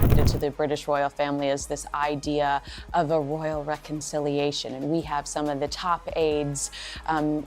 marketed to the British royal family as this idea of a royal reconciliation. And we have some of the top aides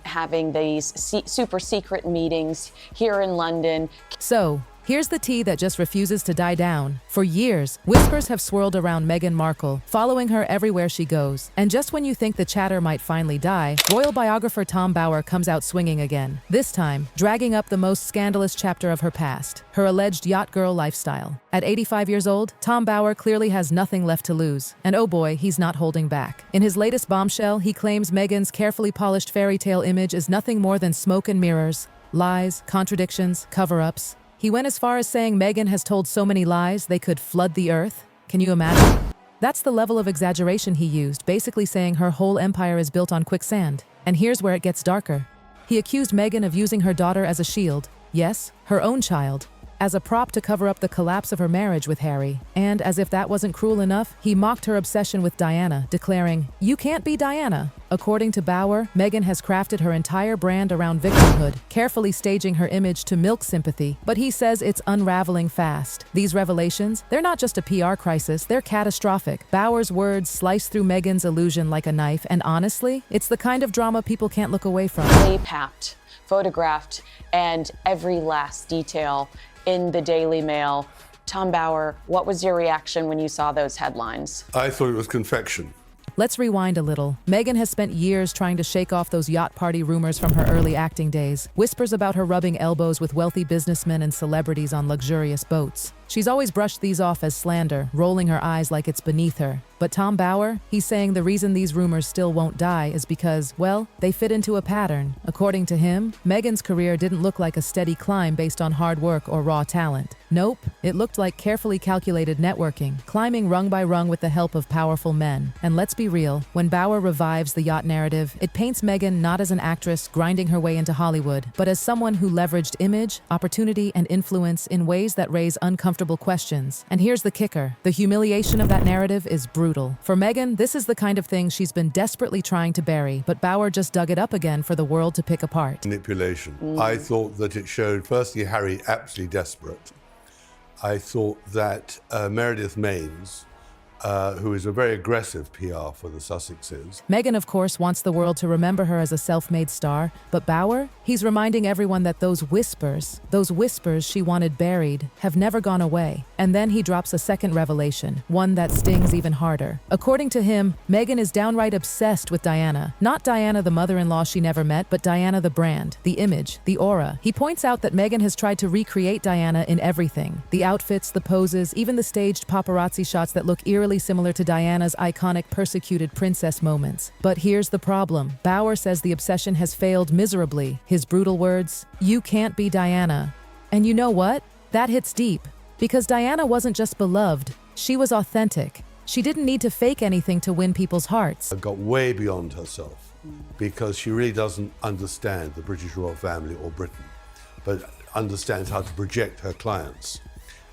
having these super secret meetings here in London. So, here's the tea that just refuses to die down. For years, whispers have swirled around Meghan Markle, following her everywhere she goes. And just when you think the chatter might finally die, royal biographer Tom Bower comes out swinging again. This time, dragging up the most scandalous chapter of her past, her alleged yacht girl lifestyle. At 85 years old, Tom Bower clearly has nothing left to lose. And oh boy, he's not holding back. In his latest bombshell, he claims Meghan's carefully polished fairy tale image is nothing more than smoke and mirrors, lies, contradictions, cover-ups. He went as far as saying Meghan has told so many lies they could flood the earth. Can you imagine? That's the level of exaggeration he used, basically saying her whole empire is built on quicksand. And here's where it gets darker. He accused Meghan of using her daughter as a shield, yes, her own child, as a prop to cover up the collapse of her marriage with Harry. And as if that wasn't cruel enough, he mocked her obsession with Diana, declaring, "You can't be Diana." According to Bower, Meghan has crafted her entire brand around victimhood, carefully staging her image to milk sympathy, but he says it's unraveling fast. These revelations, they're not just a PR crisis, they're catastrophic. Bower's words slice through Meghan's illusion like a knife, and honestly, it's the kind of drama people can't look away from. They packed, photographed, and every last detail in the Daily Mail. Tom Bower, what was your reaction when you saw those headlines? I thought it was confection. Let's rewind a little. Meghan has spent years trying to shake off those yacht party rumors from her early acting days. Whispers about her rubbing elbows with wealthy businessmen and celebrities on luxurious boats. She's always brushed these off as slander, rolling her eyes like it's beneath her. But Tom Bower, he's saying the reason these rumors still won't die is because, well, they fit into a pattern. According to him, Meghan's career didn't look like a steady climb based on hard work or raw talent. Nope, it looked like carefully calculated networking, climbing rung by rung with the help of powerful men. And let's be real, when Bower revives the yacht narrative, it paints Meghan not as an actress grinding her way into Hollywood, but as someone who leveraged image, opportunity, and influence in ways that raise uncomfortable questions. And here's the kicker. The humiliation of that narrative is brutal. For Meghan, this is the kind of thing she's been desperately trying to bury, but Bower just dug it up again for the world to pick apart. Manipulation. I thought that it showed, firstly, Harry absolutely desperate. I thought that Meredith Maines, who is a very aggressive PR for the Sussexes. Meghan, of course, wants the world to remember her as a self-made star, but Bower, he's reminding everyone that those whispers she wanted buried, have never gone away. And then he drops a second revelation, one that stings even harder. According to him, Meghan is downright obsessed with Diana. Not Diana the mother-in-law she never met, but Diana the brand, the image, the aura. He points out that Meghan has tried to recreate Diana in everything. The outfits, the poses, even the staged paparazzi shots that look eerily similar to Diana's iconic persecuted princess moments. But here's the problem. Bower says the obsession has failed miserably. His brutal words, "You can't be Diana." And you know what? That hits deep. Because Diana wasn't just beloved, she was authentic. She didn't need to fake anything to win people's hearts. Got way beyond herself because she really doesn't understand the British royal family or Britain, but understands how to project her clients.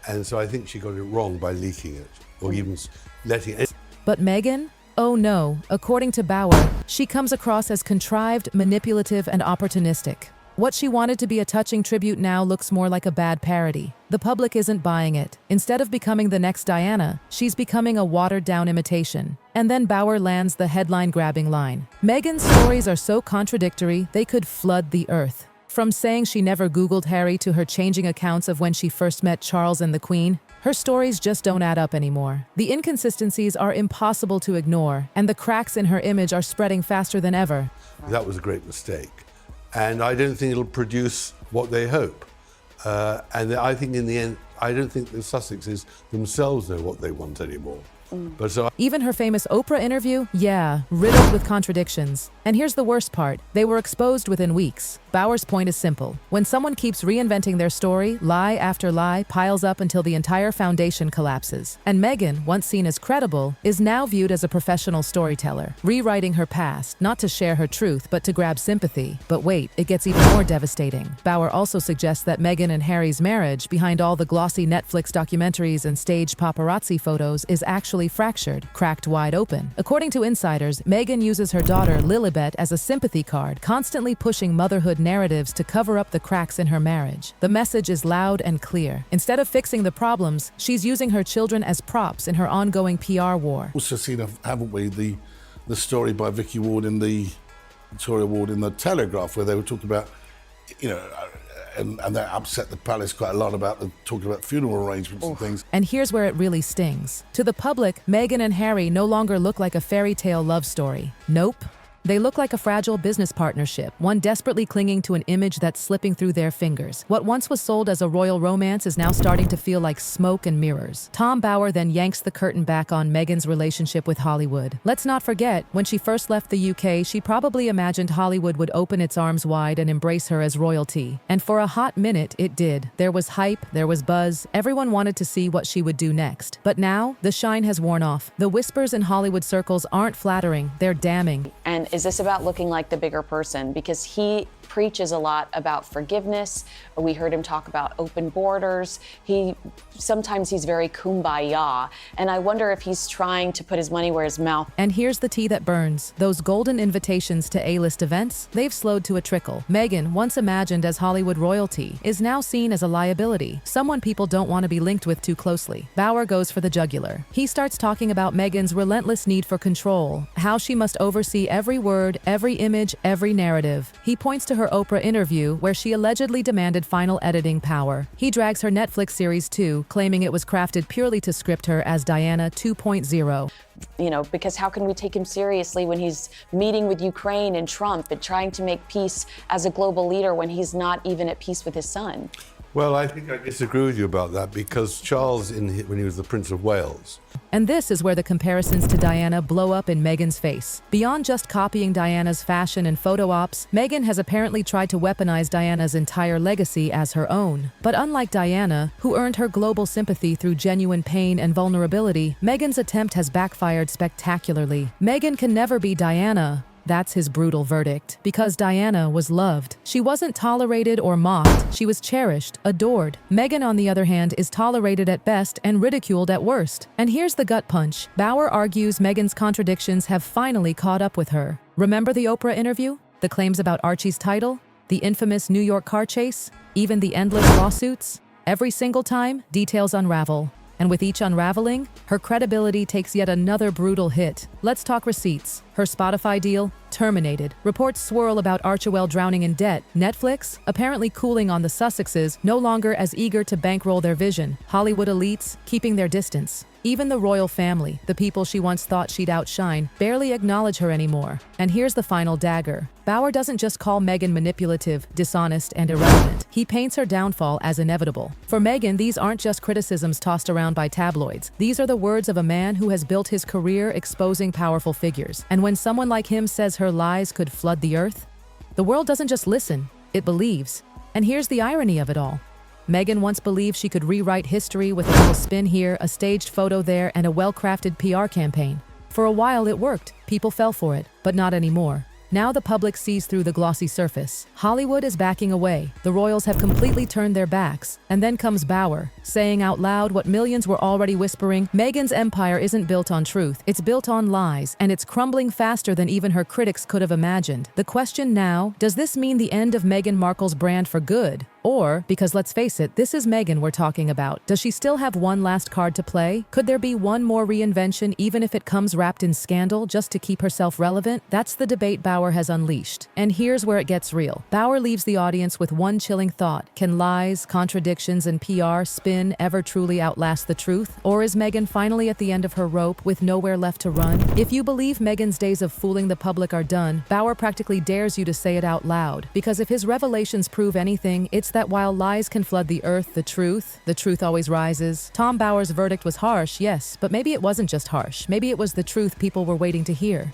And so I think she got it wrong by leaking it, or even letting it. But Meghan? Oh no. According to Bower, she comes across as contrived, manipulative, and opportunistic. What she wanted to be a touching tribute now looks more like a bad parody. The public isn't buying it. Instead of becoming the next Diana, she's becoming a watered-down imitation. And then Bower lands the headline-grabbing line. Meghan's stories are so contradictory, they could flood the earth. From saying she never Googled Harry to her changing accounts of when she first met Charles and the Queen, her stories just don't add up anymore. The inconsistencies are impossible to ignore, and the cracks in her image are spreading faster than ever. That was a great mistake. And I don't think it'll produce what they hope. And I think in the end, I don't think the Sussexes themselves know what they want anymore. But so even her famous Oprah interview, yeah, riddled with contradictions. And here's the worst part, they were exposed within weeks. Bower's point is simple. When someone keeps reinventing their story, lie after lie piles up until the entire foundation collapses. And Meghan, once seen as credible, is now viewed as a professional storyteller, rewriting her past, not to share her truth, but to grab sympathy. But wait, it gets even more devastating. Bower also suggests that Meghan and Harry's marriage, behind all the glossy Netflix documentaries and staged paparazzi photos, is actually family fractured, cracked wide open. According to insiders, Meghan uses her daughter Lilibet as a sympathy card, constantly pushing motherhood narratives to cover up the cracks in her marriage. The message is loud and clear. Instead of fixing the problems, she's using her children as props in her ongoing PR war. Also seen, haven't we, the story by Vicky Ward in the Victoria Ward in the Telegraph, where they were talking about, you know, and that upset the palace quite a lot about talking about funeral arrangements and things. And here's where it really stings. To the public, Meghan and Harry no longer look like a fairy tale love story. Nope. They look like a fragile business partnership, one desperately clinging to an image that's slipping through their fingers. What once was sold as a royal romance is now starting to feel like smoke and mirrors. Tom Bower then yanks the curtain back on Meghan's relationship with Hollywood. Let's not forget, when she first left the UK, she probably imagined Hollywood would open its arms wide and embrace her as royalty. And for a hot minute, it did. There was hype, there was buzz, everyone wanted to see what she would do next. But now, the shine has worn off. The whispers in Hollywood circles aren't flattering, they're damning. And is this about looking like the bigger person? Because he preaches a lot about forgiveness. We heard him talk about open borders. Sometimes he's very kumbaya. And I wonder if he's trying to put his money where his mouth. And here's the tea that burns. Those golden invitations to A-list events, they've slowed to a trickle. Meghan, once imagined as Hollywood royalty, is now seen as a liability, someone people don't want to be linked with too closely. Bower goes for the jugular. He starts talking about Meghan's relentless need for control, how she must oversee every word, every image, every narrative. He points to her Oprah interview where she allegedly demanded final editing power. He drags her Netflix series too, claiming it was crafted purely to script her as Diana 2.0. You know, because how can we take him seriously when he's meeting with Ukraine and Trump and trying to make peace as a global leader when he's not even at peace with his son? Well, I think I disagree with you about that, because Charles, when he was the Prince of Wales. And this is where the comparisons to Diana blow up in Meghan's face. Beyond just copying Diana's fashion and photo ops, Meghan has apparently tried to weaponize Diana's entire legacy as her own. But unlike Diana, who earned her global sympathy through genuine pain and vulnerability, Meghan's attempt has backfired spectacularly. Meghan can never be Diana. That's his brutal verdict. Because Diana was loved. She wasn't tolerated or mocked. She was cherished, adored. Meghan, on the other hand, is tolerated at best and ridiculed at worst. And here's the gut punch. Bower argues Meghan's contradictions have finally caught up with her. Remember the Oprah interview? The claims about Archie's title? The infamous New York car chase? Even the endless lawsuits? Every single time, details unravel. And with each unraveling, her credibility takes yet another brutal hit. Let's talk receipts. Her Spotify deal, terminated. Reports swirl about Archewell drowning in debt. Netflix, apparently cooling on the Sussexes, no longer as eager to bankroll their vision. Hollywood elites, keeping their distance. Even the royal family, the people she once thought she'd outshine, barely acknowledge her anymore. And here's the final dagger. Bower doesn't just call Meghan manipulative, dishonest, and irrelevant. He paints her downfall as inevitable. For Meghan, these aren't just criticisms tossed around by tabloids. These are the words of a man who has built his career exposing powerful figures. And when someone like him says her lies could flood the earth, the world doesn't just listen, it believes. And here's the irony of it all. Meghan once believed she could rewrite history with a little spin here, a staged photo there, and a well-crafted PR campaign. For a while it worked. People fell for it, but not anymore. Now the public sees through the glossy surface. Hollywood is backing away. The royals have completely turned their backs. And then comes Bower, saying out loud what millions were already whispering. Meghan's empire isn't built on truth. It's built on lies, and it's crumbling faster than even her critics could have imagined. The question now, does this mean the end of Meghan Markle's brand for good? Or, because let's face it, this is Meghan we're talking about. Does she still have one last card to play? Could there be one more reinvention, even if it comes wrapped in scandal, just to keep herself relevant? That's the debate Bower has unleashed. And here's where it gets real. Bower leaves the audience with one chilling thought. Can lies, contradictions, and PR spin ever truly outlast the truth? Or is Meghan finally at the end of her rope with nowhere left to run? If you believe Meghan's days of fooling the public are done, Bower practically dares you to say it out loud. Because if his revelations prove anything, it's that while lies can flood the earth, the truth always rises. Tom Bower's verdict was harsh, yes, but maybe it wasn't just harsh. Maybe it was the truth people were waiting to hear.